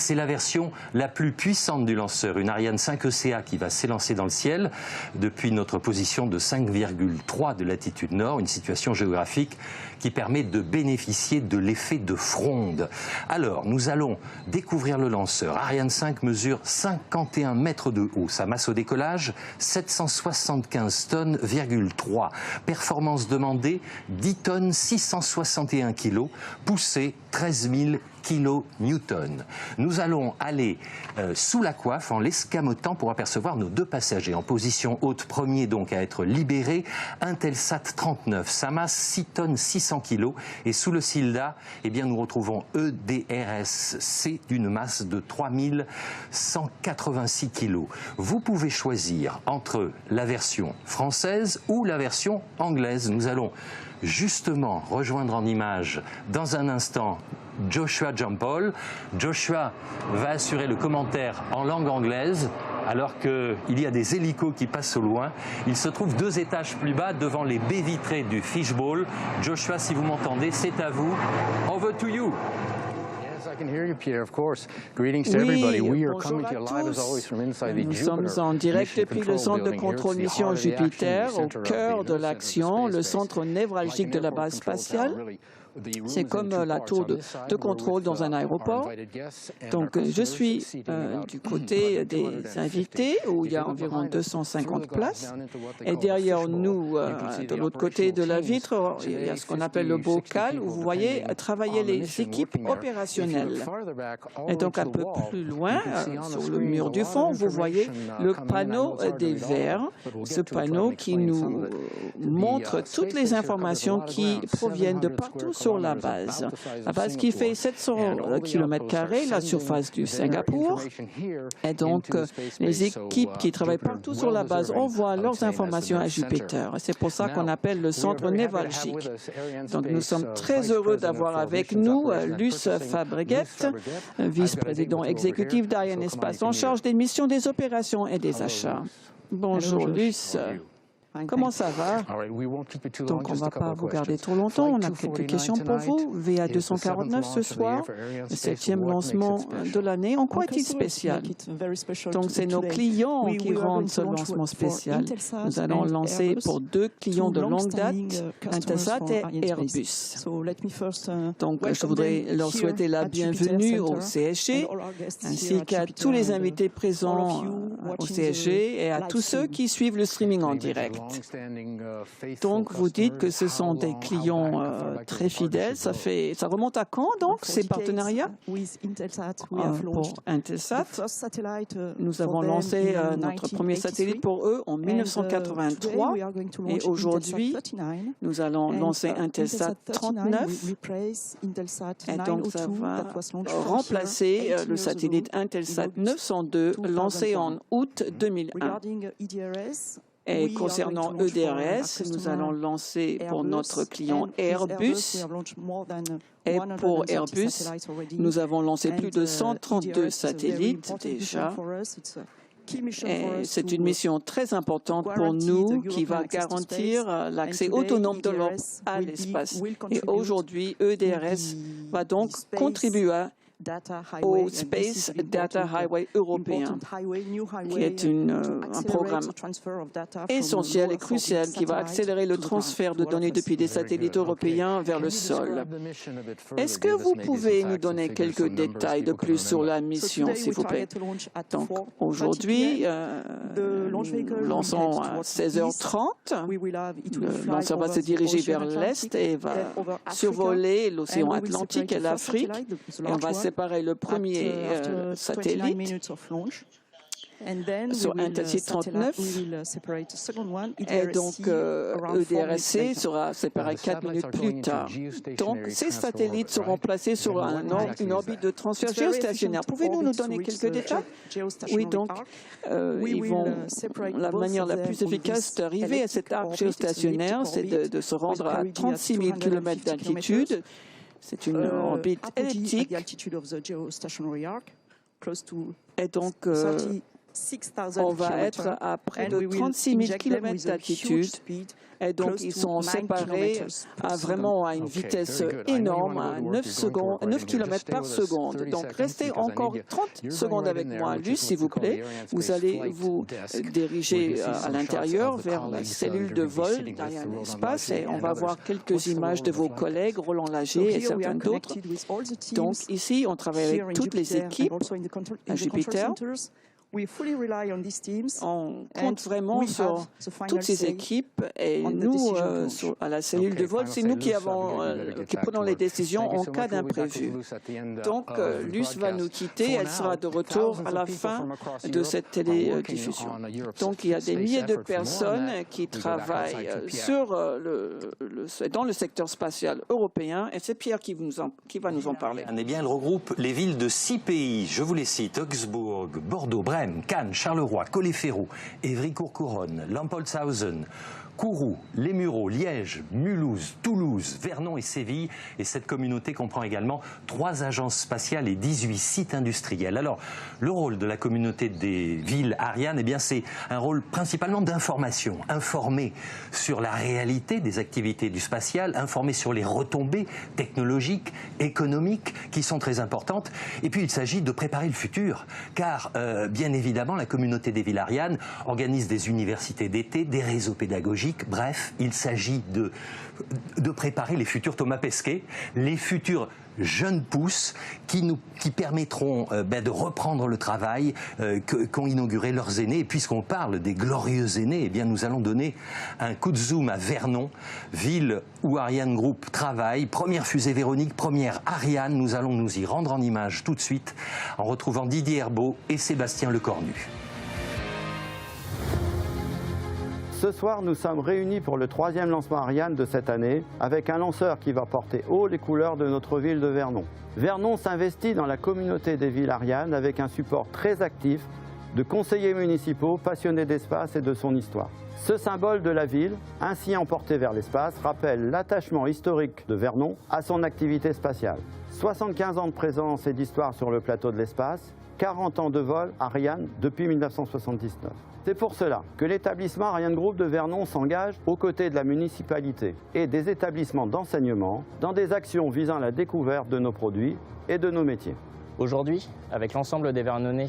C'est la version la plus puissante du lanceur, une Ariane 5 ECA qui va s'élancer dans le ciel depuis notre position de 5,3 de latitude nord, une situation géographique qui permet de bénéficier de l'effet de fronde. Alors, nous allons découvrir le lanceur. Ariane 5 mesure 51 mètres de haut. Sa masse au décollage, 775 tonnes,3. Performance demandée, 10 tonnes 661 kg. Poussée, 13 000 kN. Nous allons aller sous la coiffe en l'escamotant pour apercevoir nos deux passagers. En position haute, premier donc à être libéré, Intelsat 39. Sa masse 6 tonnes 600 kg. Et sous le CILDA, eh bien, nous retrouvons EDRS. C'est d'une masse de 3186 kg. Vous pouvez choisir entre la version française ou la version anglaise. Nous allons justement rejoindre en image dans un instant Joshua Jean-Paul. Joshua va assurer le commentaire en langue anglaise alors qu'il y a des hélicos qui passent au loin. Il se trouve 2 étages plus bas devant les baies vitrées du Fishbowl. Joshua, si vous m'entendez, c'est à vous. Over to you. Oui, bonjour à tous. Nous sommes en direct depuis le centre de contrôle mission Jupiter, au cœur de l'action, le centre névralgique de la base spatiale. C'est comme la tour de contrôle dans un aéroport. Donc, je suis du côté des invités, où il y a environ 250 places. Et derrière nous, de l'autre côté de la vitre, il y a ce qu'on appelle le bocal, où vous voyez travailler les équipes opérationnelles. Et donc, un peu plus loin, sur le mur du fond, vous voyez le panneau des verres. Ce panneau qui nous montre toutes les informations qui proviennent de partout sur la base. La base qui fait 700 km², la surface du Singapour. Et donc, les équipes qui travaillent partout sur la base envoient leurs informations à Jupiter. C'est pour ça qu'on appelle le centre névralgique. Donc, nous sommes très heureux d'avoir avec nous Luce Fabreguet, vice-président exécutif d'Ariane Espace en charge des missions, des opérations et des achats. Bonjour Luce. Comment ça va? Donc, on ne va pas vous garder trop longtemps. On a quelques questions pour vous. VA 249 ce soir, le 7e lancement de l'année. En quoi est-il spécial? Donc, c'est nos clients qui rendent ce lancement spécial. Nous allons lancer pour 2 clients de longue date, Intelsat et Airbus. Donc, je voudrais leur souhaiter la bienvenue au CSG, ainsi qu'à tous les invités présents au CSG et à tous ceux qui suivent le streaming en direct. Donc, vous dites que ce sont des clients très fidèles. Ça remonte à quand, donc, ces partenariats? Pour Intelsat, nous avons lancé notre premier satellite pour eux en 1983. Et aujourd'hui, nous allons lancer Intelsat 39. Et donc, ça va remplacer le satellite Intelsat 902, lancé en août 2001. Et concernant EDRS, nous allons lancer pour notre client Airbus. Et pour Airbus, nous avons lancé plus de 132 satellites déjà. C'est une mission très importante pour nous qui va garantir l'accès autonome de l'Europe à l'espace. Et aujourd'hui, EDRS va donc contribuer au Space Data Highway européen, qui est un programme essentiel et crucial qui va accélérer le transfert de données depuis des satellites européens vers le sol. Est-ce que vous pouvez nous donner quelques détails de plus sur la mission, s'il vous plaît? Donc, aujourd'hui, nous lançons à 16h30. Le lanceur va se diriger vers l'Est et va survoler l'océan Atlantique et l'Afrique. Et on va séparer le premier satellite sur Intelsat 39 et donc EDRS sera séparé 4 minutes plus tard. Donc ces satellites seront placés sur une orbite de transfert géostationnaire. Pouvez-vous nous donner quelques détails? Oui, donc la manière la plus efficace d'arriver à cet arc géostationnaire, c'est de se rendre à 36 000 km d'altitude. C'est une orbite elliptique. Et donc, On va être à près de 36 000 km d'altitude. Et donc, ils sont séparés à une vitesse énorme, à 9 km par seconde. Donc, restez encore 30 secondes avec moi. Juste, s'il vous plaît, vous allez vous diriger à l'intérieur vers la cellule de vol d'Ariane Espace et on va voir quelques images de vos collègues, Roland Lager et certains d'autres. Donc, ici, on travaille avec toutes les équipes à Jupiter. On compte vraiment sur toutes ces équipes et nous, à la cellule de vol, c'est nous qui prenons les décisions en cas d'imprévu. Donc, Luce va nous quitter, elle sera de retour à la fin de cette télédiffusion. Donc, il y a des milliers de personnes qui travaillent dans le secteur spatial européen et c'est Pierre qui va nous en parler. Eh bien, elle regroupe les villes de 6 pays, je vous les cite, Augsbourg, Bordeaux, Brême, Cannes, Charleroi, Collet-Ferraud, Évry-Courcouronne, Lampolshausen, Kourou, Les Mureaux, Liège, Mulhouse, Toulouse, Vernon et Séville. Et cette communauté comprend également 3 agences spatiales et 18 sites industriels. Alors, le rôle de la communauté des villes Ariane, eh bien, c'est un rôle principalement d'information. Informer sur la réalité des activités du spatial, informer sur les retombées technologiques, économiques, qui sont très importantes. Et puis, il s'agit de préparer le futur. Car, bien évidemment, la communauté des villes Ariane organise des universités d'été, des réseaux pédagogiques. Bref, il s'agit de préparer les futurs Thomas Pesquet, les futurs jeunes pousses qui permettront de reprendre le travail qu'ont inauguré leurs aînés. Et puisqu'on parle des glorieux aînés, eh bien nous allons donner un coup de zoom à Vernon, ville où Ariane Group travaille. Première fusée Véronique, première Ariane. Nous allons nous y rendre en images tout de suite en retrouvant Didier Herbeau et Sébastien Lecornu. Ce soir, nous sommes réunis pour le 3e lancement Ariane de cette année, avec un lanceur qui va porter haut les couleurs de notre ville de Vernon. Vernon s'investit dans la communauté des villes Ariane avec un support très actif de conseillers municipaux passionnés d'espace et de son histoire. Ce symbole de la ville, ainsi emporté vers l'espace, rappelle l'attachement historique de Vernon à son activité spatiale. 75 ans de présence et d'histoire sur le plateau de l'espace, 40 ans de vol Ariane depuis 1979. C'est pour cela que l'établissement Ariane Group de Vernon s'engage aux côtés de la municipalité et des établissements d'enseignement dans des actions visant la découverte de nos produits et de nos métiers. Aujourd'hui, avec l'ensemble des Vernonnais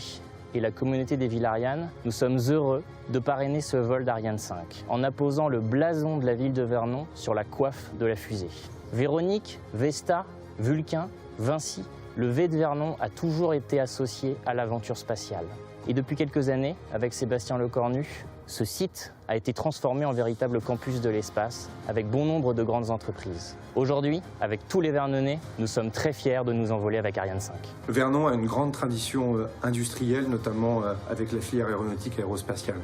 et la communauté des villes Ariane, nous sommes heureux de parrainer ce vol d'Ariane 5 en apposant le blason de la ville de Vernon sur la coiffe de la fusée. Véronique, Vesta, Vulcain, Vinci, le V de Vernon a toujours été associé à l'aventure spatiale. Et depuis quelques années, avec Sébastien Lecornu, ce site a été transformé en véritable campus de l'espace, avec bon nombre de grandes entreprises. Aujourd'hui, avec tous les Vernonnais, nous sommes très fiers de nous envoler avec Ariane 5. Vernon a une grande tradition industrielle, notamment avec la filière aéronautique et aérospatiale.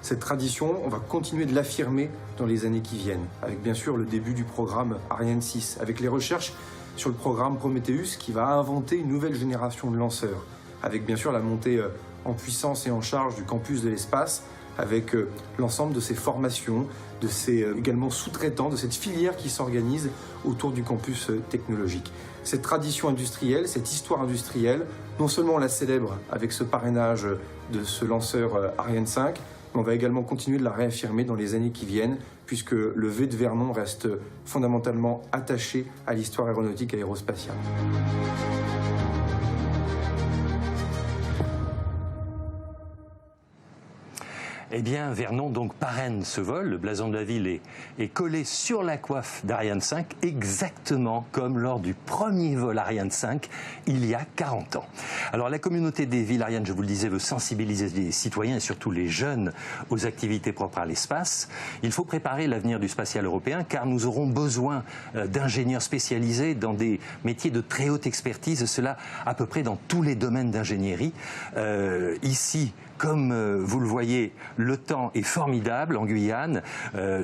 Cette tradition, on va continuer de l'affirmer dans les années qui viennent, avec bien sûr le début du programme Ariane 6, avec les recherches sur le programme Prometheus qui va inventer une nouvelle génération de lanceurs, avec bien sûr la montée en puissance et en charge du campus de l'espace, avec l'ensemble de ces formations, de ces également sous-traitants, de cette filière qui s'organise autour du campus technologique. Cette tradition industrielle, cette histoire industrielle, non seulement on la célèbre avec ce parrainage de ce lanceur Ariane 5, mais on va également continuer de la réaffirmer dans les années qui viennent, puisque le V de Vernon reste fondamentalement attaché à l'histoire aéronautique et aérospatiale. Eh bien, Vernon donc parraine ce vol. Le blason de la ville est collé sur la coiffe d'Ariane 5, exactement comme lors du premier vol Ariane 5, il y a 40 ans. Alors, la communauté des villes Ariane, je vous le disais, veut sensibiliser les citoyens et surtout les jeunes aux activités propres à l'espace. Il faut préparer l'avenir du spatial européen, car nous aurons besoin d'ingénieurs spécialisés dans des métiers de très haute expertise, cela à peu près dans tous les domaines d'ingénierie. Ici, comme vous le voyez, le temps est formidable en Guyane.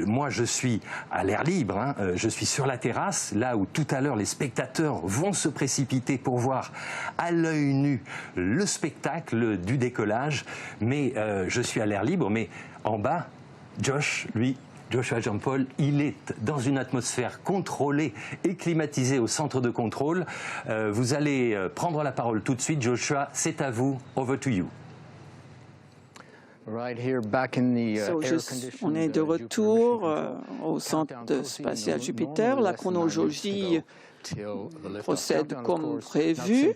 Moi, je suis à l'air libre, je suis sur la terrasse, là où tout à l'heure les spectateurs vont se précipiter pour voir à l'œil nu le spectacle du décollage. Mais je suis à l'air libre, mais en bas, Joshua Jean-Paul, il est dans une atmosphère contrôlée et climatisée au centre de contrôle. Vous allez prendre la parole tout de suite. Joshua, c'est à vous. Over to you. On est de retour au centre spatial Jupiter. La chronologie procède comme prévu.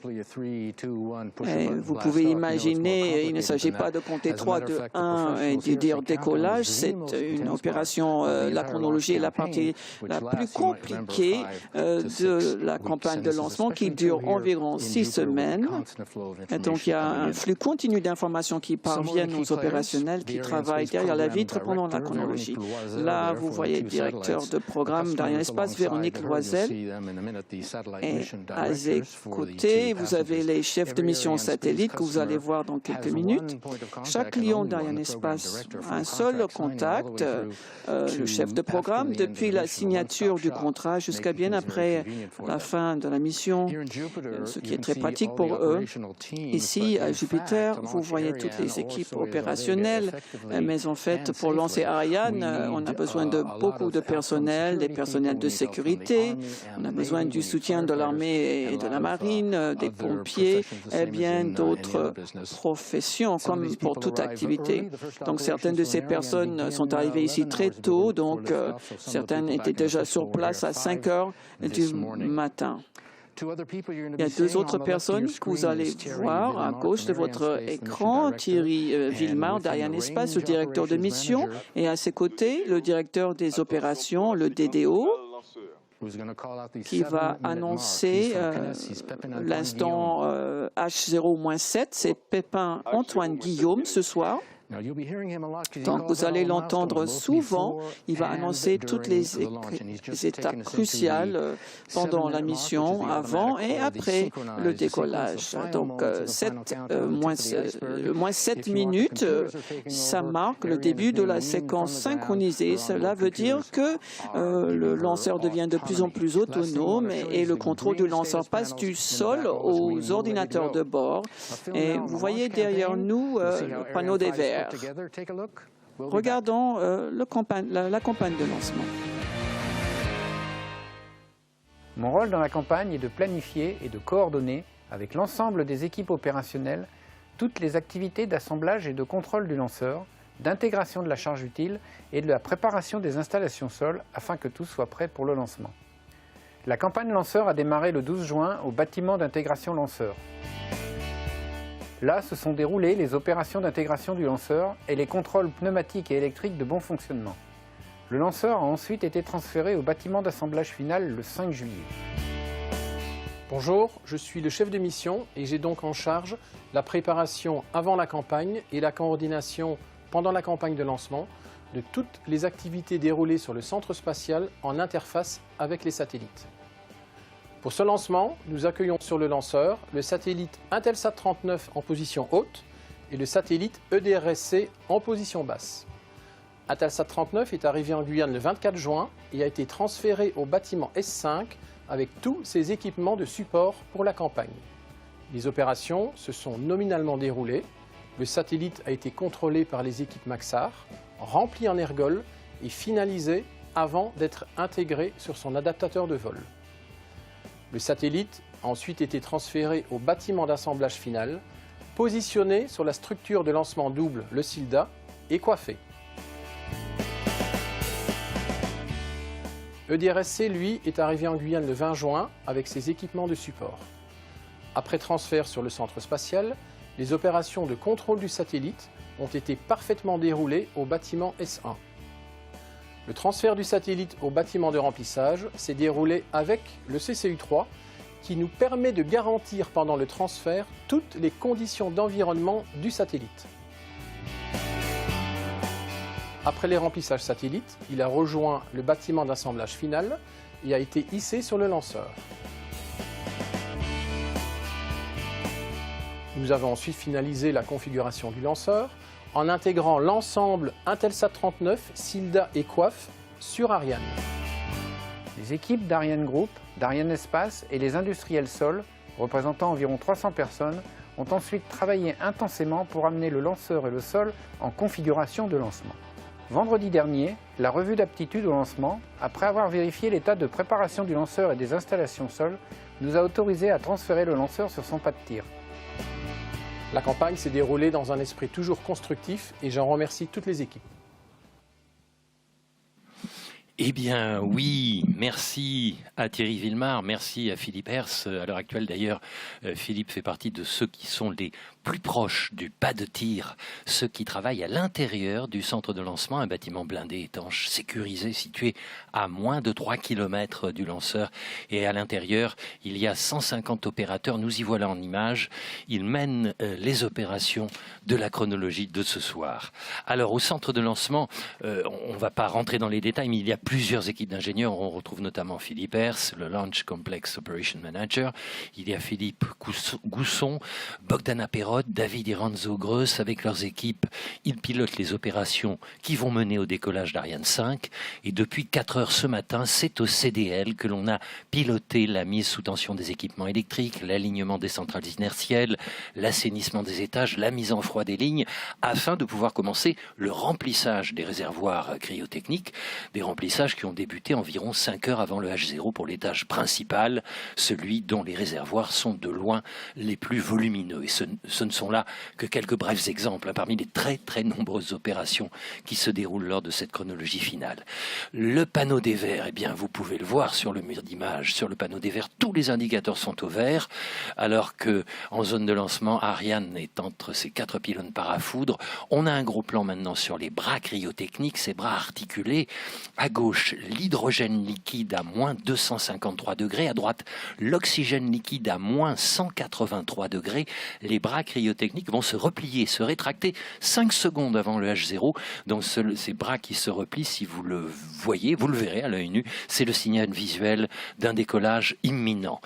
Et vous pouvez imaginer, il ne s'agit pas de compter 3, 2, 1 et de dire décollage. C'est une opération, la chronologie est la partie la plus compliquée de la campagne de lancement qui dure environ 6 semaines. Et donc, il y a un flux continu d'informations qui parviennent aux opérationnels qui travaillent derrière la vitre pendant la chronologie. Là, vous voyez le directeur de programme d'Arianespace, Véronique Loisel. Et à ses côtés, vous avez les chefs de mission satellite que vous allez voir dans quelques minutes. Chaque client d'Arianespace a un seul contact, le chef de programme, depuis la signature du contrat jusqu'à bien après la fin de la mission, ce qui est très pratique pour eux. Ici, à Jupiter, vous voyez toutes les équipes opérationnelles, mais en fait, pour lancer Ariane, on a besoin de beaucoup de personnel, des personnels de sécurité, on a besoin du soutien de l'armée et de la marine, des pompiers et bien d'autres professions, comme pour toute activité. Donc, certaines de ces personnes sont arrivées ici très tôt, donc certaines étaient déjà sur place à 5 heures du matin. Il y a 2 autres personnes que vous allez voir à gauche de votre écran, Thierry Villemar d'Arianespace, le directeur de mission, et à ses côtés, le directeur des opérations, le DDO, qui va annoncer l'instant H0-7, c'est Pépin Antoine Guillaume ce soir. Donc, vous allez l'entendre souvent. Il va annoncer toutes les étapes cruciales pendant la mission, avant et après le décollage. Donc, moins 7 minutes, ça marque le début de la séquence synchronisée. Cela veut dire que le lanceur devient de plus en plus autonome et le contrôle du lanceur passe du sol aux ordinateurs de bord. Et vous voyez derrière nous le panneau des verts. Regardons la campagne de lancement. Mon rôle dans la campagne est de planifier et de coordonner avec l'ensemble des équipes opérationnelles toutes les activités d'assemblage et de contrôle du lanceur, d'intégration de la charge utile et de la préparation des installations sol afin que tout soit prêt pour le lancement. La campagne lanceur a démarré le 12 juin au bâtiment d'intégration lanceur. Là se sont déroulées les opérations d'intégration du lanceur et les contrôles pneumatiques et électriques de bon fonctionnement. Le lanceur a ensuite été transféré au bâtiment d'assemblage final le 5 juillet. Bonjour, je suis le chef de mission et j'ai donc en charge la préparation avant la campagne et la coordination pendant la campagne de lancement de toutes les activités déroulées sur le centre spatial en interface avec les satellites. Pour ce lancement, nous accueillons sur le lanceur le satellite Intelsat 39 en position haute et le satellite EDRS-C en position basse. Intelsat 39 est arrivé en Guyane le 24 juin et a été transféré au bâtiment S5 avec tous ses équipements de support pour la campagne. Les opérations se sont nominalement déroulées. Le satellite a été contrôlé par les équipes Maxar, rempli en ergol et finalisé avant d'être intégré sur son adaptateur de vol. Le satellite a ensuite été transféré au bâtiment d'assemblage final, positionné sur la structure de lancement double, le SILDA, et coiffé. EDRS-C, lui, est arrivé en Guyane le 20 juin avec ses équipements de support. Après transfert sur le centre spatial, les opérations de contrôle du satellite ont été parfaitement déroulées au bâtiment S1. Le transfert du satellite au bâtiment de remplissage s'est déroulé avec le CCU-3 qui nous permet de garantir pendant le transfert toutes les conditions d'environnement du satellite. Après les remplissages satellites, il a rejoint le bâtiment d'assemblage final et a été hissé sur le lanceur. Nous avons ensuite finalisé la configuration du lanceur en intégrant l'ensemble Intelsat 39, SILDA et Coiffe sur Ariane. Les équipes d'Ariane Group, d'Arianespace et les industriels sol, représentant environ 300 personnes, ont ensuite travaillé intensément pour amener le lanceur et le sol en configuration de lancement. Vendredi dernier, la revue d'aptitude au lancement, après avoir vérifié l'état de préparation du lanceur et des installations sol, nous a autorisé à transférer le lanceur sur son pas de tir. La campagne s'est déroulée dans un esprit toujours constructif et j'en remercie toutes les équipes. Eh bien oui, merci à Thierry Villemard, merci à Philippe Hers. À l'heure actuelle d'ailleurs, Philippe fait partie de ceux qui sont les plus proches du pas de tir, ceux qui travaillent à l'intérieur du centre de lancement, un bâtiment blindé, étanche, sécurisé, situé à moins de 3 km du lanceur. Et à l'intérieur, il y a 150 opérateurs, nous y voilà en image. Ils mènent les opérations de la chronologie de ce soir. Alors au centre de lancement, on ne va pas rentrer dans les détails, mais il y a plusieurs équipes d'ingénieurs. On retrouve notamment Philippe Hers, le Launch Complex Operation Manager. Il y a Philippe Gousson, Bogdana Perrot, David Iranzo-Greuss. Avec leurs équipes, ils pilotent les opérations qui vont mener au décollage d'Ariane 5. Et depuis 4 heures ce matin, c'est au CDL que l'on a piloté la mise sous tension des équipements électriques, l'alignement des centrales inertielles, l'assainissement des étages, la mise en froid des lignes, afin de pouvoir commencer le remplissage des réservoirs cryotechniques, des remplissages qui ont débuté environ 5 heures avant le H0 pour l'étage principal, celui dont les réservoirs sont de loin les plus volumineux. Et ce ne sont là que quelques brefs exemples parmi les très nombreuses opérations qui se déroulent lors de cette chronologie finale. Le panneau des verts, eh bien, vous pouvez le voir sur le mur d'image. Sur le panneau des verts, tous les indicateurs sont au vert, alors que en zone de lancement, Ariane est entre ses 4 pylônes parafoudres. On a un gros plan maintenant sur les bras cryotechniques, ces bras articulés. À gauche, l'hydrogène liquide à moins 253 degrés. À droite, l'oxygène liquide à moins 183 degrés. Les bras cryotechniques vont se replier, se rétracter 5 secondes avant le H0. Donc ces bras qui se replient, si vous le voyez, vous le verrez à l'œil nu, c'est le signal visuel d'un décollage imminent.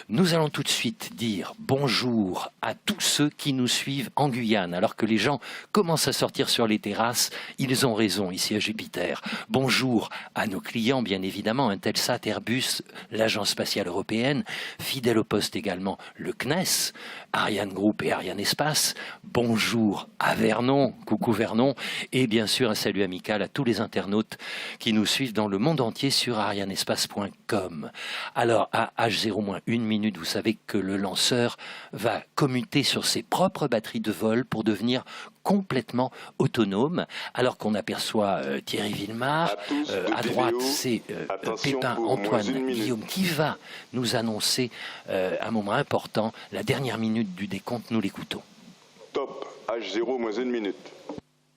Nous allons tout de suite dire bonjour à tous ceux qui nous suivent en Guyane. Alors que les gens commencent à sortir sur les terrasses, ils ont raison ici à Jupiter. Bonjour à nos clients, bien évidemment, Intelsat, Airbus, l'Agence spatiale européenne, fidèle au poste également le CNES, Ariane Group et Ariane Espace. Bonjour à Vernon, coucou Vernon, et bien sûr un salut amical à tous les internautes qui nous suivent dans le monde entier sur arianespace.com. Alors à H0-1 minute, vous savez que le lanceur va commuter sur ses propres batteries de vol pour devenir complètement autonome, alors qu'on aperçoit Thierry Villemard. À droite, c'est Pépin Antoine Guillaume qui va nous annoncer un moment important, la dernière minute du décompte. Nous l'écoutons. Top, H0-1 minute.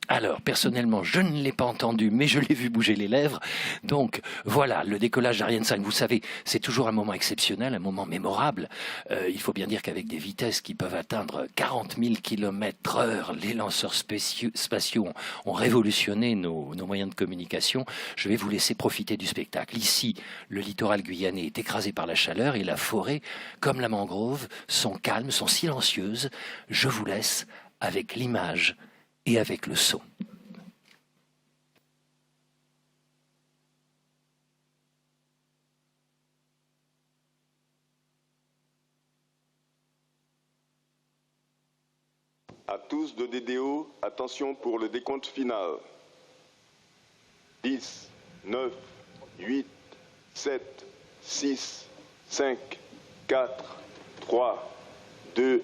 Alors, personnellement, je ne l'ai pas entendu, mais je l'ai vu bouger les lèvres. Donc, voilà, le décollage d'Ariane 5, vous savez, c'est toujours un moment exceptionnel, un moment mémorable. Il faut bien dire qu'avec des vitesses qui peuvent atteindre 40 000 km/h, les lanceurs spatiaux ont révolutionné nos moyens de communication. Je vais vous laisser profiter du spectacle. Ici, le littoral guyanais est écrasé par la chaleur et la forêt, comme la mangrove, sont calmes, sont silencieuses. Je vous laisse avec l'image et avec le son. À tous de DDO, attention pour le décompte final. 10, 9, 8, 7, 6, 5, 4, 3, 2,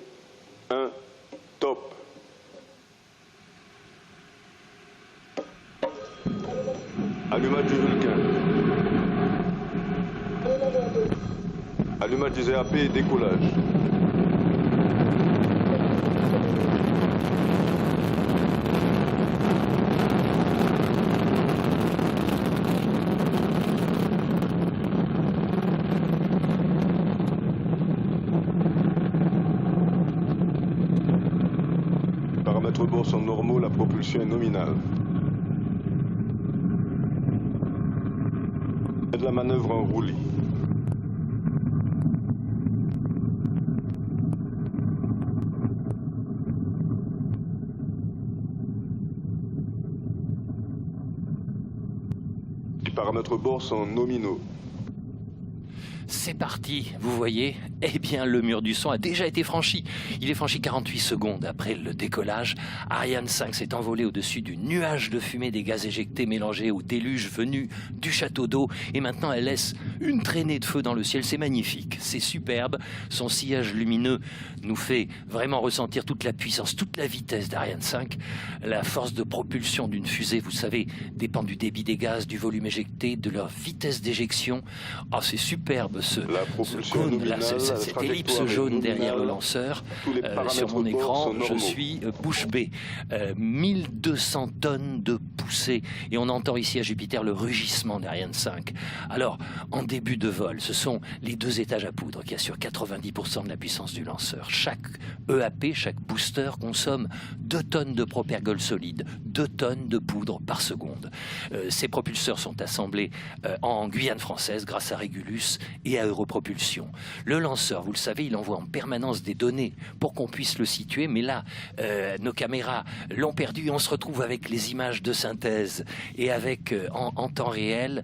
1, top. Allumage du Vulcain. Allumage du ZAP et décollage. Paramètres bord sont normaux, la propulsion est nominale. De la manœuvre en roulis. Les paramètres bord sont nominaux. C'est parti, vous voyez, eh bien le mur du son a déjà été franchi. Il est franchi 48 secondes après le décollage. Ariane 5 s'est envolée au-dessus du nuage de fumée des gaz éjectés mélangés au déluge venu du château d'eau. Et maintenant elle laisse une traînée de feu dans le ciel, c'est magnifique, c'est superbe. Son sillage lumineux nous fait vraiment ressentir toute la puissance, toute la vitesse d'Ariane 5. La force de propulsion d'une fusée, vous savez, dépend du débit des gaz, du volume éjecté, de leur vitesse d'éjection. Oh, c'est superbe ce cône, là, cette ellipse jaune derrière le lanceur. Sur mon écran, je suis bouche bée. 1200 tonnes de poussée. Et on entend ici à Jupiter le rugissement d'Ariane 5. Alors, en début de vol, ce sont les 2 étages à poudre qui assurent 90% de la puissance du lanceur. Chaque EAP, chaque booster consomme 2 tonnes de propergol solide, 2 tonnes de poudre par seconde. Ces propulseurs sont assemblés en Guyane française grâce à Régulus et à Europropulsion. Le lanceur, vous le savez, il envoie en permanence des données pour qu'on puisse le situer, mais là, nos caméras l'ont perdu et on se retrouve avec les images de synthèse et avec en temps réel,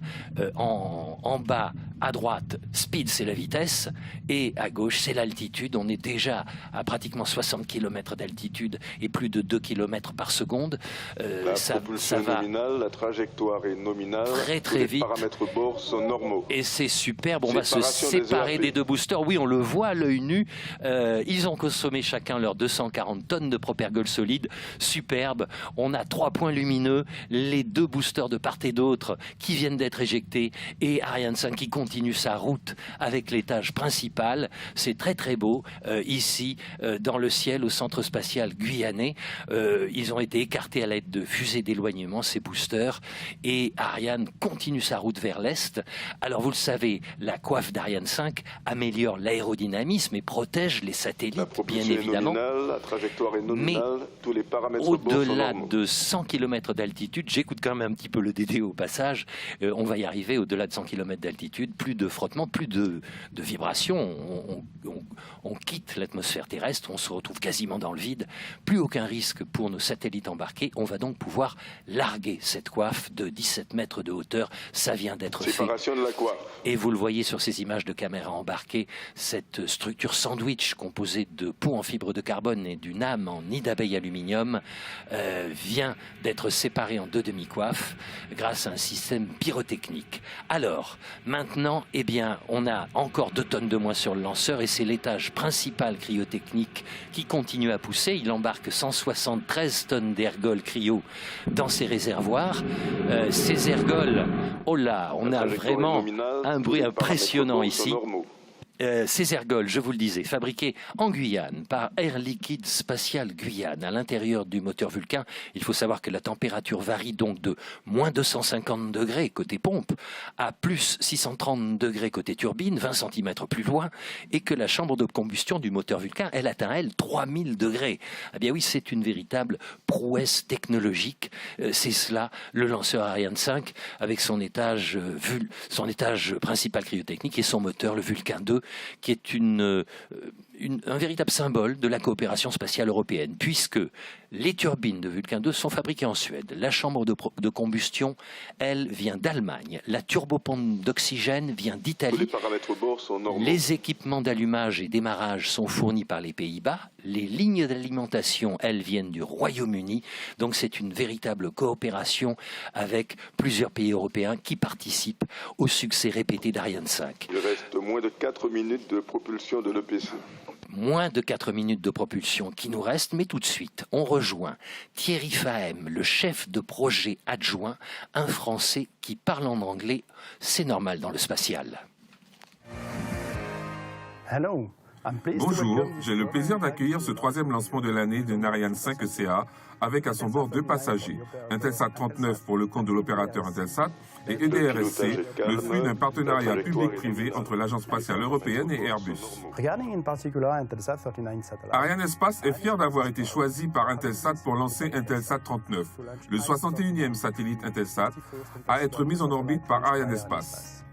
en bas à droite, speed c'est la vitesse et à gauche c'est l'altitude. On est déjà à pratiquement 60 km d'altitude et plus de 2 km par seconde. Ça va nominale, la trajectoire est nominale, très vite. Les paramètres bord sont normaux. Et c'est superbe, on va se séparer des 2 boosters. Oui, on le voit à l'œil nu. Ils ont consommé chacun leurs 240 tonnes de propergol solide. Superbe. On a 3 points lumineux, les 2 boosters de part et d'autre qui viennent d'être éjectés et Ariane 5 qui continue sa route avec l'étage principal. C'est très beau ici dans le ciel au centre spatial guyanais. Ils ont été écartés à l'aide de fusées d'éloignement, ces boosters, et Ariane continue sa route vers l'est. Alors vous le savez, la coiffe d'Ariane 5 améliore l'aérodynamisme et protège les satellites, bien évidemment. La trajectoire est nominale, tous les paramètres au-delà de 100 km d'altitude, j'écoute quand même un petit peu le DD au passage, on va y arriver au-delà de 100 km d'altitude, plus de frottement, plus de vibrations, on quitte l'atmosphère terrestre, on se retrouve quasiment dans le vide, plus aucun risque pour nos satellites embarqués, on va donc pouvoir larguer cette coiffe de 17 mètres de hauteur, ça vient d'être fait. Séparation de la coiffe. Et vous le voyez sur ces images de caméra embarquées, cette structure sandwich composée de peau en fibre de carbone et d'une âme en nid d'abeille aluminium vient d'être séparée en 2 demi-coiffes grâce à un système pyrotechnique. Alors, maintenant, eh bien, on a encore 2 tonnes de moins sur le lanceur et c'est l'étage principal cryotechnique qui continue à pousser. Il embarque 173 tonnes d'ergols cryo dans ses réservoirs. Ces ergols, oh là, on a vraiment un bruit impressionnant ici. Ces ergols, je vous le disais, fabriqués en Guyane par Air Liquide Spatial Guyane à l'intérieur du moteur Vulcain. Il faut savoir que la température varie donc de moins 250 degrés côté pompe à plus 630 degrés côté turbine, 20 cm plus loin, et que la chambre de combustion du moteur Vulcain, elle atteint, elle, 3000 degrés. Eh bien oui, c'est une véritable prouesse technologique. C'est cela, le lanceur Ariane 5, avec son étage principal cryotechnique et son moteur, le Vulcain 2, qui est un véritable symbole de la coopération spatiale européenne, puisque les turbines de Vulcain 2 sont fabriquées en Suède. La chambre de combustion, elle, vient d'Allemagne. La turbopompe d'oxygène vient d'Italie. Les paramètres bord sont normaux. Les équipements d'allumage et démarrage sont fournis par les Pays-Bas. Les lignes d'alimentation, elles, viennent du Royaume-Uni. Donc c'est une véritable coopération avec plusieurs pays européens qui participent au succès répété d'Ariane 5. Il reste moins de 4 minutes de propulsion de l'EPC. Moins de 4 minutes de propulsion qui nous restent, mais tout de suite, on rejoint Thierry Fahem, le chef de projet adjoint, un Français qui parle en anglais. C'est normal dans le spatial. Bonjour, j'ai le plaisir d'accueillir ce 3e lancement de l'année d'une Ariane 5 ECA avec à son bord 2 passagers, Intelsat 39 pour le compte de l'opérateur Intelsat et EDRSC, le fruit d'un partenariat public-privé entre l'Agence spatiale européenne et Airbus. Ariane Espace est fier d'avoir été choisi par Intelsat pour lancer Intelsat 39, le 61e satellite Intelsat à être mis en orbite par Ariane Espace.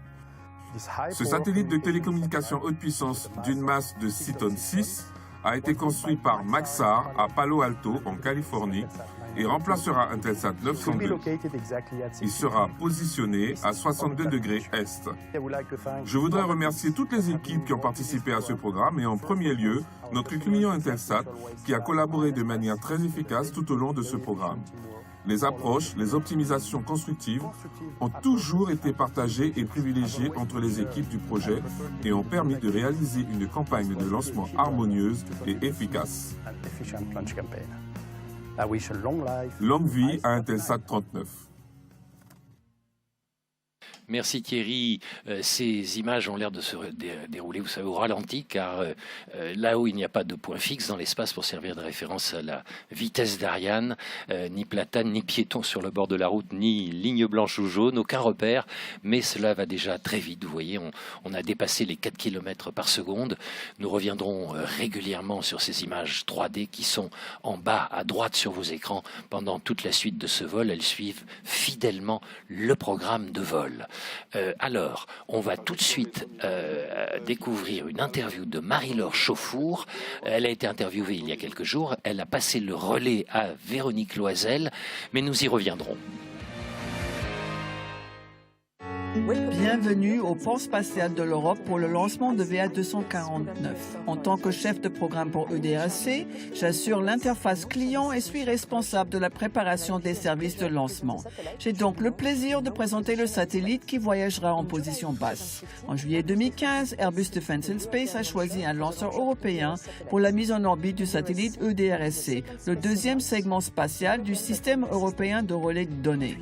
Ce satellite de télécommunication haute puissance d'une masse de 6 tonnes 6 a été construit par Maxar à Palo Alto, en Californie, et remplacera Intelsat 902. Il sera positionné à 62 degrés Est. Je voudrais remercier toutes les équipes qui ont participé à ce programme et en premier lieu, notre client Intelsat qui a collaboré de manière très efficace tout au long de ce programme. Les approches, les optimisations constructives ont toujours été partagées et privilégiées entre les équipes du projet et ont permis de réaliser une campagne de lancement harmonieuse et efficace. Longue vie à Intelsat 39. Merci Thierry. Ces images ont l'air de se dérouler, vous savez, au ralenti, car là où il n'y a pas de point fixe dans l'espace pour servir de référence à la vitesse d'Ariane, ni platane, ni piéton sur le bord de la route, ni ligne blanche ou jaune, aucun repère, mais cela va déjà très vite. Vous voyez, on a dépassé les 4 km par seconde. Nous reviendrons régulièrement sur ces images 3D qui sont en bas à droite sur vos écrans pendant toute la suite de ce vol. Elles suivent fidèlement le programme de vol. Alors, on va tout de suite découvrir une interview de Marie-Laure Chauffour. Elle a été interviewée il y a quelques jours. Elle a passé le relais à Véronique Loisel, mais nous y reviendrons. Bienvenue au port spatial de l'Europe pour le lancement de VA249. En tant que chef de programme pour EDRC, j'assure l'interface client et suis responsable de la préparation des services de lancement. J'ai donc le plaisir de présenter le satellite qui voyagera en position basse. En juillet 2015, Airbus Defence and Space a choisi un lanceur européen pour la mise en orbite du satellite EDRSC, le deuxième segment spatial du système européen de relais de données.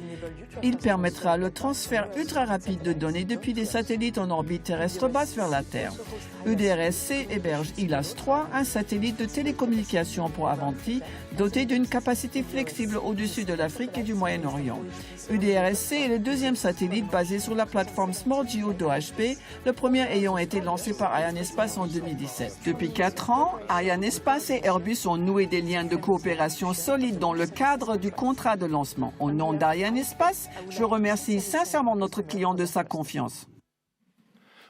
Il permettra le transfert ultra rapide de données depuis des satellites en orbite terrestre basse vers la Terre. EDRSC héberge ILAS-3, un satellite de télécommunication pour Avanti, doté d'une capacité flexible au-dessus de l'Afrique et du Moyen-Orient. EDRSC est le deuxième satellite basé sur la plateforme SmartGeo d'OHB, le premier ayant été lancé par Arianespace en 2017. Depuis 4 ans, Arianespace et Airbus ont noué des liens de coopération solides dans le cadre du contrat de lancement. Au nom d'Arianespace, je remercie sincèrement notre client de sa confiance.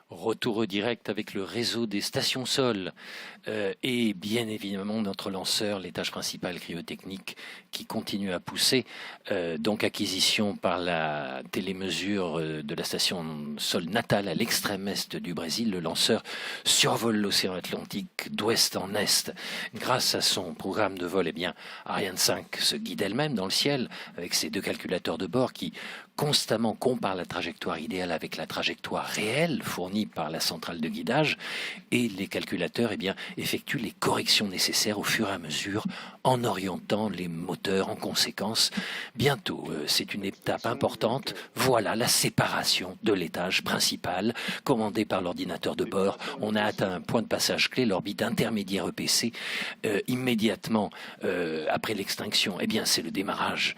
Retour direct avec le réseau des stations sol et bien évidemment notre lanceur, l'étage principal cryotechnique qui continue à pousser. Donc acquisition par la télémesure de la station sol natale à l'extrême est du Brésil. Le lanceur survole l'océan Atlantique d'ouest en est. Grâce à son programme de vol, eh bien, Ariane 5 se guide elle-même dans le ciel avec ses 2 calculateurs de bord qui constamment compare la trajectoire idéale avec la trajectoire réelle fournie par la centrale de guidage, et les calculateurs effectuent les corrections nécessaires au fur et à mesure en orientant les moteurs en conséquence. Bientôt, c'est une étape importante, voilà la séparation de l'étage principal commandé par l'ordinateur de bord. On a atteint un point de passage clé, l'orbite intermédiaire EPC. Immédiatement après l'extinction, c'est le démarrage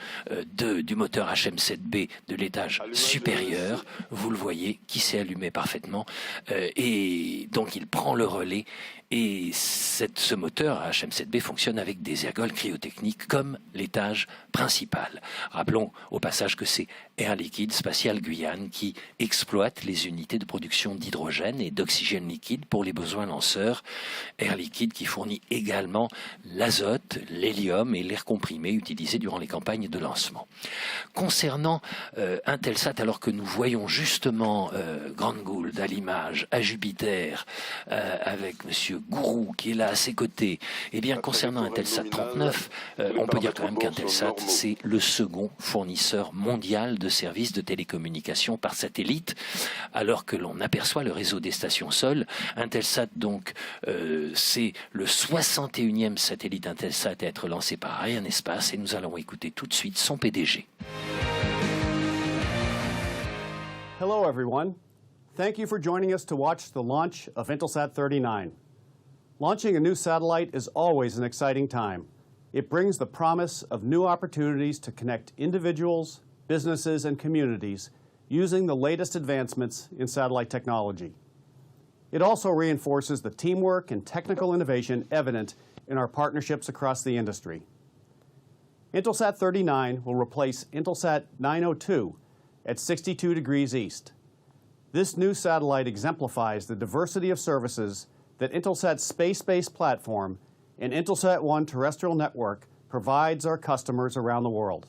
du moteur HM7B de l'étage supérieur, vous le voyez, qui s'est allumé parfaitement, et donc il prend le relais, et ce moteur HM7B fonctionne avec des ergols cryotechniques comme l'étage principal. Rappelons au passage que c'est Air Liquide Spatial Guyane qui exploite les unités de production d'hydrogène et d'oxygène liquide pour les besoins lanceurs. Air Liquide qui fournit également l'azote, l'hélium et l'air comprimé utilisés durant les campagnes de lancement. Concernant Intelsat, alors que nous voyons justement Grant Gould à l'image, à Jupiter, avec Monsieur Gourou qui est là à ses côtés, concernant Intelsat 39, on peut dire quand même qu'Intelsat, c'est le second fournisseur mondial de services de télécommunications par satellite, alors que l'on aperçoit le réseau des stations sol. Intelsat, donc, c'est le 61e satellite Intelsat à être lancé par Arianespace, et nous allons écouter tout de suite son PDG. Hello everyone. Thank you for joining us to watch the launch of Intelsat 39. Launching a new satellite is always an exciting time. It brings the promise of new opportunities to connect individuals, businesses, and communities using the latest advancements in satellite technology. It also reinforces the teamwork and technical innovation evident in our partnerships across the industry. Intelsat 39 will replace Intelsat 902 at 62 degrees east. This new satellite exemplifies the diversity of services that Intelsat's space-based platform and Intelsat One terrestrial network provides our customers around the world.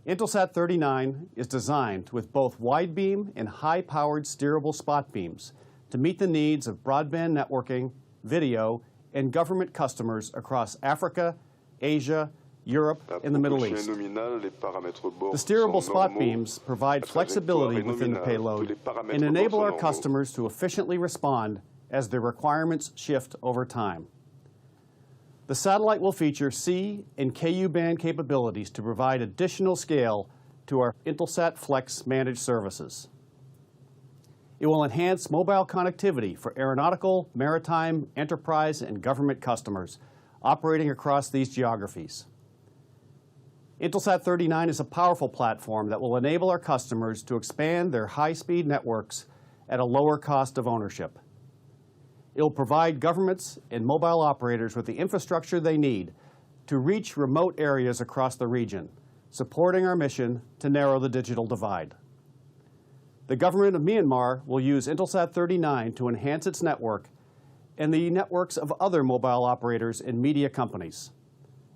Intelsat 39 is designed with both wide beam and high-powered steerable spot beams to meet the needs of broadband networking, video, and government customers across Africa, Asia, Europe, and the Middle East. The steerable spot beams provide flexibility within the payload and enable our customers to efficiently respond as their requirements shift over time. The satellite will feature C and Ku band capabilities to provide additional scale to our Intelsat Flex managed services. It will enhance mobile connectivity for aeronautical, maritime, enterprise, and government customers operating across these geographies. Intelsat 39 is a powerful platform that will enable our customers to expand their high-speed networks at a lower cost of ownership. It will provide governments and mobile operators with the infrastructure they need to reach remote areas across the region, supporting our mission to narrow the digital divide. The government of Myanmar will use Intelsat 39 to enhance its network and the networks of other mobile operators and media companies.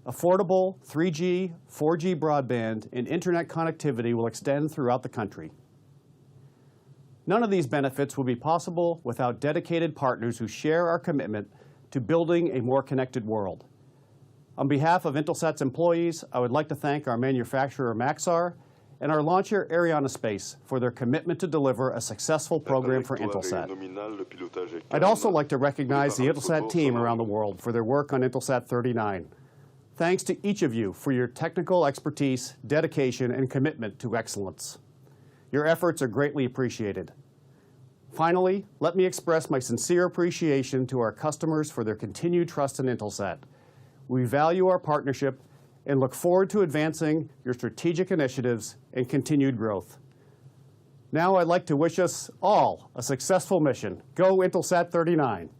Affordable 3G, 4G broadband, and internet connectivity will extend throughout the country. None of these benefits would be possible without dedicated partners who share our commitment to building a more connected world. On behalf of Intelsat's employees, I would like to thank our manufacturer Maxar and our launcher Arianespace for their commitment to deliver a successful program for Intelsat. I'd also like to recognize the Intelsat team around the world for their work on Intelsat 39. Thanks to each of you for your technical expertise, dedication, and commitment to excellence. Your efforts are greatly appreciated. Finally, let me express my sincere appreciation to our customers for their continued trust in Intelsat. We value our partnership and look forward to advancing your strategic initiatives and continued growth. Now I'd like to wish us all a successful mission. Go Intelsat 39!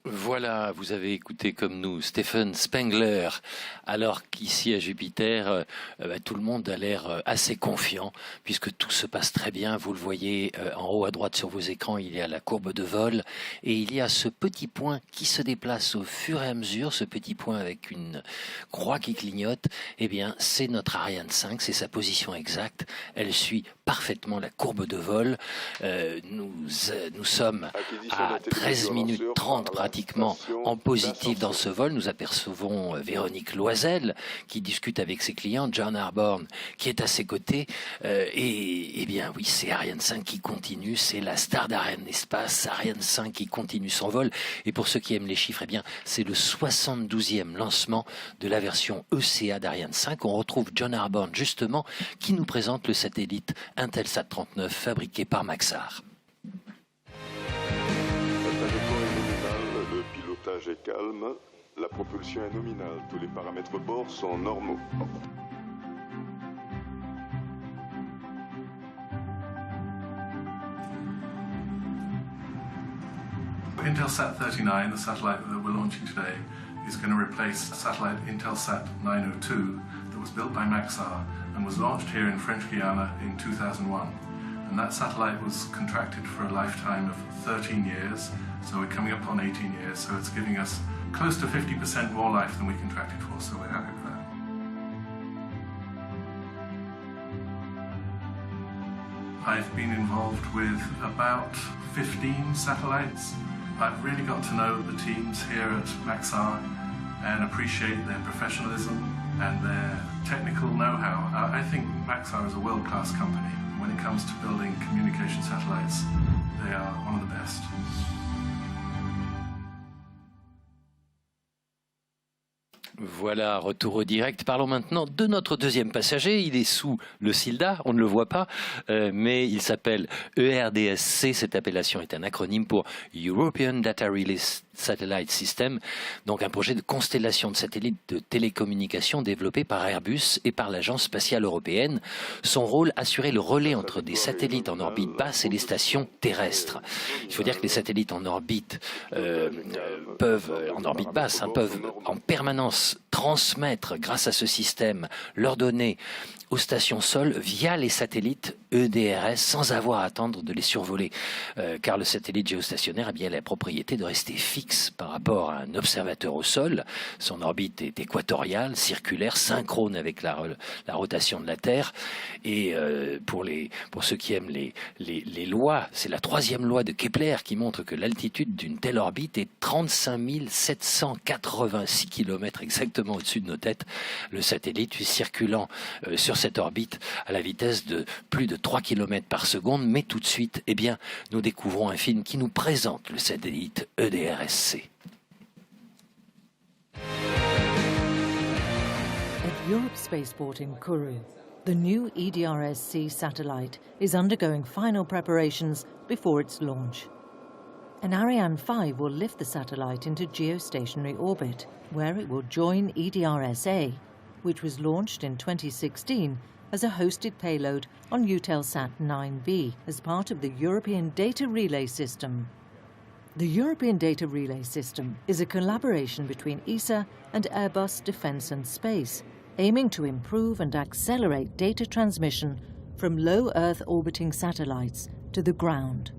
Voilà, vous avez écouté comme nous Stephen Spengler, alors qu'ici à Jupiter, tout le monde a l'air assez confiant, puisque tout se passe très bien. Vous le voyez en haut à droite sur vos écrans, il y a la courbe de vol, et il y a ce petit point qui se déplace au fur et à mesure, ce petit point avec une croix qui clignote. Eh bien, c'est notre Ariane 5, c'est sa position exacte. Elle suit parfaitement la courbe de vol. Nous sommes à 13 minutes 30 pratiquement en positif dans ce vol. Nous apercevons Véronique Loisel qui discute avec ses clients, John Harborne qui est à ses côtés. Et bien oui, c'est Ariane 5 qui continue, c'est la star d'Arianespace, Ariane 5 qui continue son vol. Et pour ceux qui aiment les chiffres, eh bien c'est le 72e lancement de la version ECA d'Ariane 5. On retrouve John Harborne justement qui nous présente le satellite Intelsat 39 fabriqué par Maxar. Le pilotage est calme, la propulsion est nominale, tous les paramètres bord sont normaux. Intelsat 39, the satellite that we're launching today, is going to replace satellite Intelsat 902 that was built by Maxar and was launched here in French Guiana in 2001. And that satellite was contracted for a lifetime of 13 years, so we're coming up on 18 years, so it's giving us close to 50% more life than we contracted for, so we're happy with that. I've been involved with about 15 satellites. I've really got to know the teams here at Maxar and appreciate their professionalism and their technical know-how. I think Maxar is a world-class company. When it comes to building communication satellites, they are one of the best. Voilà, retour au direct. Parlons maintenant de notre deuxième passager. Il est sous le SILDA, on ne le voit pas, mais il s'appelle ERDSC. Cette appellation est un acronyme pour European Data Relay Satellite System, donc un projet de constellation de satellites de télécommunications développé par Airbus et par l'Agence spatiale européenne. son rôle, assurer le relais entre des satellites en orbite basse et les stations terrestres. Il faut dire que les satellites en orbite en orbite basse, peuvent en permanence transmettre, grâce à ce système, leurs données aux stations sol via les satellites EDRS sans avoir à attendre de les survoler. Car le satellite géostationnaire a bien la propriété de rester fixe par rapport à un observateur au sol. Son orbite est équatoriale, circulaire, synchrone avec la rotation de la Terre. Et pour ceux qui aiment les lois, c'est la 3e loi de Kepler qui montre que l'altitude d'une telle orbite est 35 786 km exactement au-dessus de nos têtes. Le satellite circulant sur cette orbite à la vitesse de plus de 3 km par seconde, mais tout de suite, eh bien, nous découvrons un film qui nous présente le satellite EDRS-C. At Europe Spaceport in Kourou, the new EDRS-C satellite is undergoing final preparations before its launch. An Ariane 5 will lift the satellite into geostationary orbit, where it will join EDRS-A, which was launched in 2016 as a hosted payload on Eutelsat 9B as part of the European Data Relay System. The European Data Relay System is a collaboration between ESA and Airbus Defence and Space, aiming to improve and accelerate data transmission from low Earth orbiting satellites to the ground.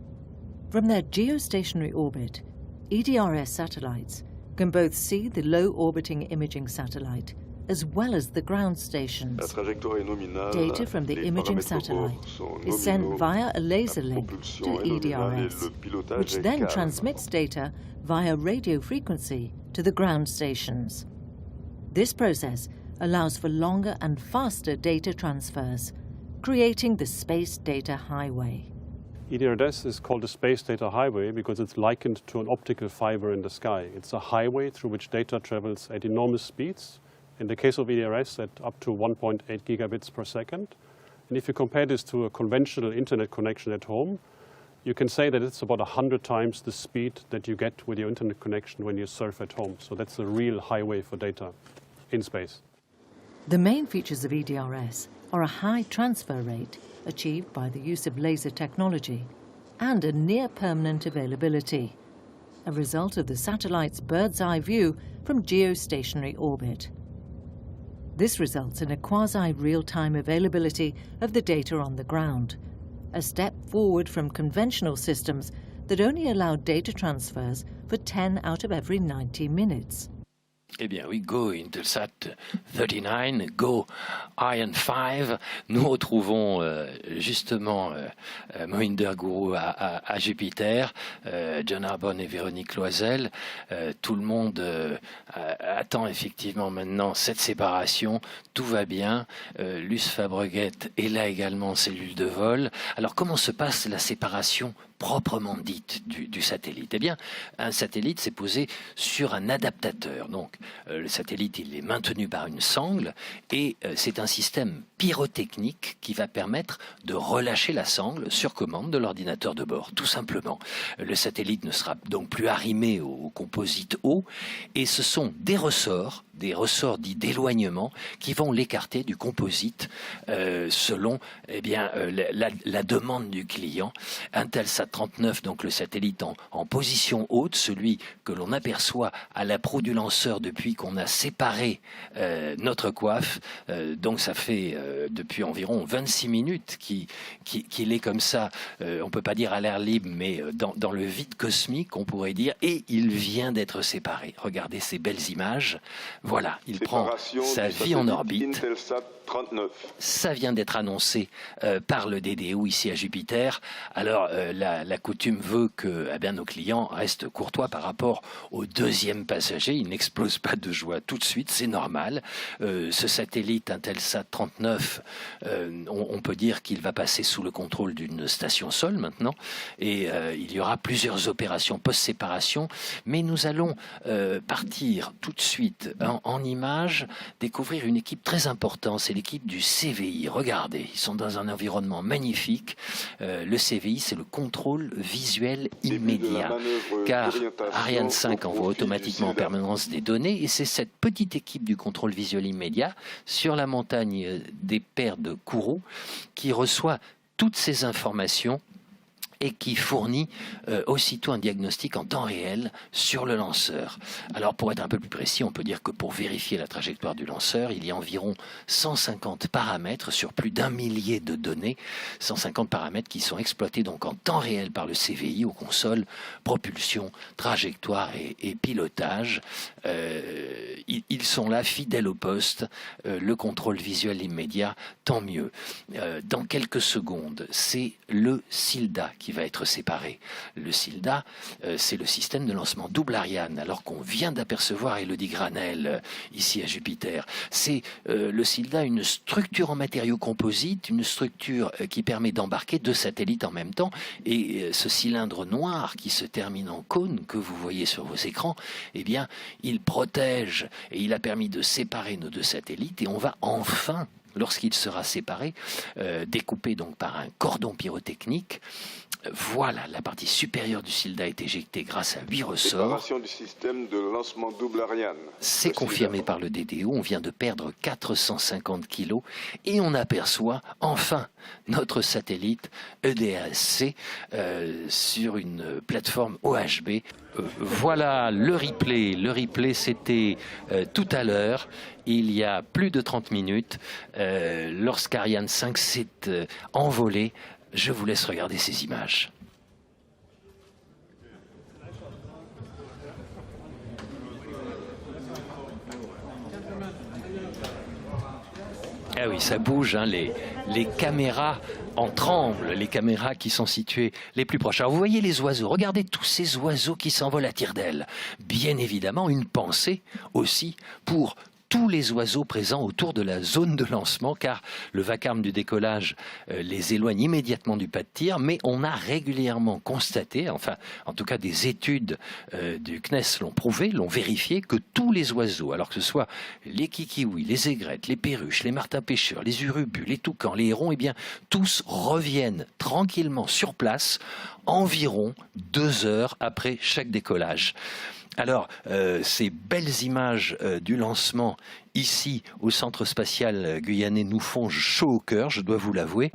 From their geostationary orbit, EDRS satellites can both see the low orbiting imaging satellite as well as the ground stations. Data from the imaging satellite is sent via a laser link to EDRS, which then transmits data via radio frequency to the ground stations. This process allows for longer and faster data transfers, creating the space data highway. EDRS is called a space data highway because it's likened to an optical fiber in the sky. It's a highway through which data travels at enormous speeds. In the case of EDRS, at up to 1.8 gigabits per second. And if you compare this to a conventional internet connection at home, you can say that it's about 100 times the speed that you get with your internet connection when you surf at home. So that's a real highway for data in space. The main features of EDRS are a high transfer rate achieved by the use of laser technology and a near-permanent availability, a result of the satellite's bird's-eye view from geostationary orbit. This results in a quasi-real-time availability of the data on the ground, a step forward from conventional systems that only allow data transfers for 10 out of every 90 minutes. Eh bien oui, go Intelsat 39, go Ariane 5. Nous retrouvons justement Mohinder Guru à Jupiter, John Arbonne et Véronique Loisel. Tout le monde attend effectivement maintenant cette séparation. Tout va bien. Luce Fabreguet est là également en cellule de vol. Alors comment se passe la séparation proprement dite du satellite? Eh bien, un satellite s'est posé sur un adaptateur. Donc, le satellite, il est maintenu par une sangle et c'est un système pyrotechnique qui va permettre de relâcher la sangle sur commande de l'ordinateur de bord, tout simplement. Le satellite ne sera donc plus arrimé au composite haut et ce sont des ressorts dits d'éloignement qui vont l'écarter du composite selon la demande du client. Intelsat 39, donc le satellite en position haute, celui que l'on aperçoit à la proue du lanceur depuis qu'on a séparé notre coiffe. Donc ça fait depuis environ 26 minutes qu'il est comme ça, on ne peut pas dire à l'air libre, mais dans le vide cosmique, on pourrait dire, et il vient d'être séparé. Regardez ces belles images. Voilà, il prend sa vie en orbite. Ça vient d'être annoncé par le DDO ici à Jupiter. Alors la coutume veut que nos clients restent courtois par rapport au deuxième passager. Il n'explose pas de joie tout de suite, c'est normal. Ce satellite Intelsat 39, on peut dire qu'il va passer sous le contrôle d'une station sol maintenant. Et il y aura plusieurs opérations post-séparation. Mais nous allons partir tout de suite en images, découvrir une équipe très importante. C'est l'équipe du CVI. Regardez, ils sont dans un environnement magnifique. Le CVI, c'est le contrôle visuel immédiat. Car Ariane 5 envoie automatiquement en permanence des données et c'est cette petite équipe du contrôle visuel immédiat sur la montagne des Pères de Kourou qui reçoit toutes ces informations et qui fournit aussitôt un diagnostic en temps réel sur le lanceur. Alors pour être un peu plus précis, on peut dire que pour vérifier la trajectoire du lanceur, il y a environ 150 paramètres sur plus d'1 millier de données, 150 paramètres qui sont exploités donc en temps réel par le CVI aux consoles, propulsion, trajectoire et pilotage. Ils sont là, fidèles au poste, le contrôle visuel immédiat, tant mieux. Dans quelques secondes, c'est le SILDA qui va être séparé. Le SILDA, c'est le système de lancement double Ariane, alors qu'on vient d'apercevoir Élodie Granel ici à Jupiter. C'est le SILDA, une structure en matériaux composites, une structure qui permet d'embarquer 2 satellites en même temps, et ce cylindre noir qui se termine en cône que vous voyez sur vos écrans, eh bien, il protège et il a permis de séparer nos 2 satellites, et on va enfin, lorsqu'il sera séparé, découpé donc par un cordon pyrotechnique. Voilà, la partie supérieure du SILDA est éjectée grâce à 8 ressorts. Séparation du système de lancement double Ariane. C'est confirmé par le DDO, on vient de perdre 450 kilos et on aperçoit enfin notre satellite EDRS-C sur une plateforme OHB. Voilà le replay. Le replay, c'était tout à l'heure, il y a plus de 30 minutes, lorsqu'Ariane 5 s'est envolée. Je vous laisse regarder ces images. Ah oui, ça bouge, hein, les caméras en tremblent, les caméras qui sont situées les plus proches. Alors vous voyez les oiseaux, regardez tous ces oiseaux qui s'envolent à tire-d'aile. Bien évidemment, une pensée aussi pour tous les oiseaux présents autour de la zone de lancement, car le vacarme du décollage les éloigne immédiatement du pas de tir, mais on a régulièrement constaté, enfin en tout cas des études du CNES l'ont prouvé, l'ont vérifié, que tous les oiseaux, alors que ce soit les kikiwis, les aigrettes, les perruches, les martins pêcheurs, les urubus, les toucans, les hérons, eh bien tous reviennent tranquillement sur place environ 2 heures après chaque décollage. Alors, ces belles images du lancement ici au centre spatial guyanais nous font chaud au cœur, je dois vous l'avouer.